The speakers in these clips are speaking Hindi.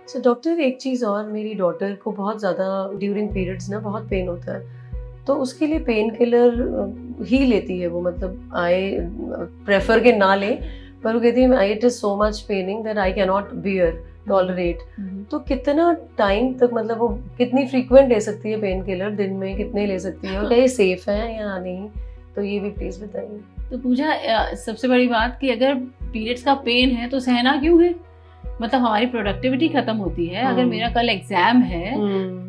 सो डॉक्टर, एक चीज़ और, मेरी डॉटर को बहुत ज़्यादा ड्यूरिंग पीरियड्स ना बहुत पेन होता है, तो उसके लिए पेन किलर ही लेती है वो, मतलब आई प्रेफर के ना लें, पर वो कहती है it is so much paining that I can not bear tolerate. तो कितना टाइम तक, मतलब वो कितनी फ्रीक्वेंट ले सकती है पेन किलर, दिन में कितने ले सकती है, और क्या ये सेफ है या नहीं, तो ये भी प्लीज बताइए। तो पूजा, सबसे बड़ी बात कि अगर पीरियड्स का पेन है तो सहना क्यों है? मतलब हमारी प्रोडक्टिविटी खत्म होती है। अगर मेरा कल एग्जाम है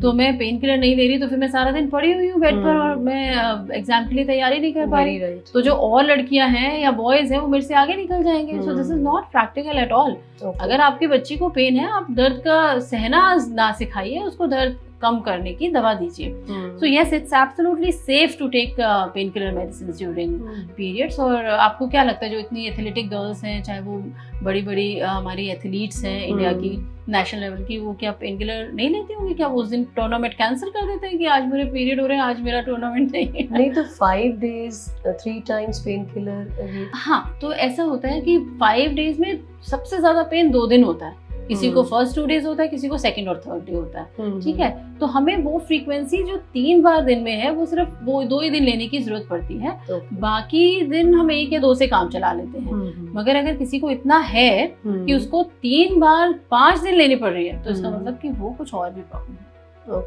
तो मैं पेन किलर नहीं ले रही तो फिर मैं सारा दिन पड़ी हुई हूँ बेड पर और मैं एग्जाम के लिए तैयारी नहीं कर पा रही। तो जो और लड़कियां हैं या बॉयज हैं वो मेरे से आगे निकल जाएंगे। So this is not practical at all. अगर आपकी बच्ची को पेन है, आप दर्द का सहना ना सिखाइए, उसको दर्द कम करने की दवा दीजिए। So yes, it's absolutely safe to take pain killer medicine during periods. और आपको क्या लगता है जो इतनी एथलेटिक गर्ल्स हैं, चाहे वो बड़ी बड़ी हमारी एथलीट्स हैं इंडिया की नेशनल लेवल की, वो क्या पेन किलर नहीं लेती होंगी? क्या वो उस दिन टूर्नामेंट कैंसिल कर देते हैं कि आज मेरे पीरियड हो रहे हैं, आज मेरा टूर्नामेंट नहीं है? नहीं तो 5 days 3 times पेन किलर। हाँ, तो ऐसा होता है कि 5 days में सबसे ज्यादा पेन 2 दिन होता है। किसी को फर्स्ट 2 days होता है, किसी को सेकंड और थर्ड डे होता है। ठीक है, तो हमें वो फ्रीक्वेंसी जो 3 बार दिन में है वो सिर्फ वो 2 ही दिन लेने की जरूरत पड़ती है। बाकी दिन हम 1 या 2 से काम चला लेते हैं। मगर अगर किसी को इतना है कि उसको 3 बार 5 दिन लेनी पड़ रही है, तो इसका मतलब कि वो कुछ और भी प्रॉब्लम है।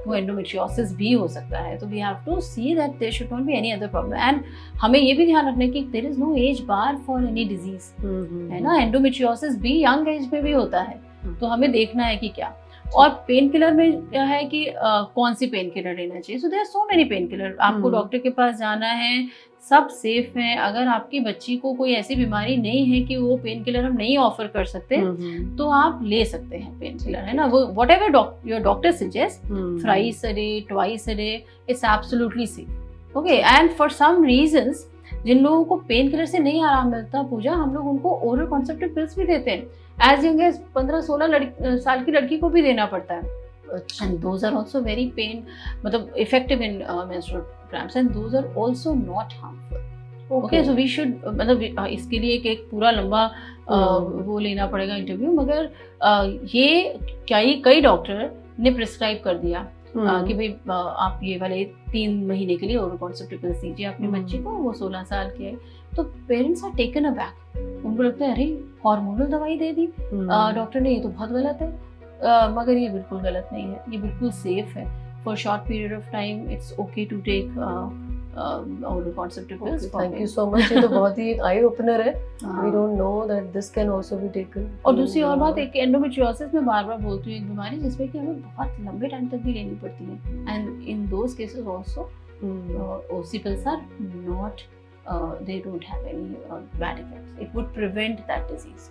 वो एंडोमेट्रियोसिस भी हो सकता है। तो we have to see that there should not be any other problem. And हमें ये भी ध्यान रखना है कि there is no age bar for any disease, है ना। एंडोमेट्रियोसिस भी यंग एज में भी होता है, तो हमें देखना है कि क्या। और पेन किलर में क्या है कि कौन सी पेन किलर लेना चाहिए। So there are so many pain killer. आपको डॉक्टर के पास जाना है, सब सेफ है। अगर आपकी बच्ची को कोई ऐसी बीमारी नहीं है कि वो पेन किलर हम नहीं ऑफर कर सकते, तो आप ले सकते हैं पेन किलर, है ना। वो whatever your doctor suggest, thrice a day, twice a day, it's absolutely safe. Okay, and for some reasons जिन लोगों को पेन किलर से नहीं आराम मिलता पूजा, हम लोग उनको ओरल कॉन्सेप्टिव पिल्स भी देते हैं। एज यंग एज 15-16 साल की लड़की को भी देना पड़ता है। And those are also very pain, मतलब effective in menstrual cramps, and those are also not harmful. Okay, so we should, मतलब इसके लिए एक पूरा लंबा वो लेना पड़ेगा इंटरव्यू। मगर ये कई डॉक्टर ने प्रिस्क्राइब कर दिया कि भाई आप ये वाले 3 महीने के लिए ओरल कॉन्सेप्टिव पिल्स दीजिए अपनी बच्ची को। वो 16 साल की है, तो पेरेंट्स आर टेकन अबैक। उनको लगता है अरे हार्मोनल दवाई दे दी डॉक्टर ने, ये तो बहुत गलत है। मगर ये बिल्कुल गलत नहीं है, ये बिल्कुल सेफ है। For short period of time it's okay to take oral contraceptive pills. Thank you so much. ये तो बहुत ही एक आई ओपनर है। We don't know that this can also be taken. और दूसरी और बात, एक एंडोमेट्रियोसिस में बार बार बोलती हूँ, एक बीमारी जिसमें कि हमें बहुत लंबे टाइम तक भी लेनी पड़ती है। And in those cases also OC pills are not, they don't have any bad effects. It would prevent that disease.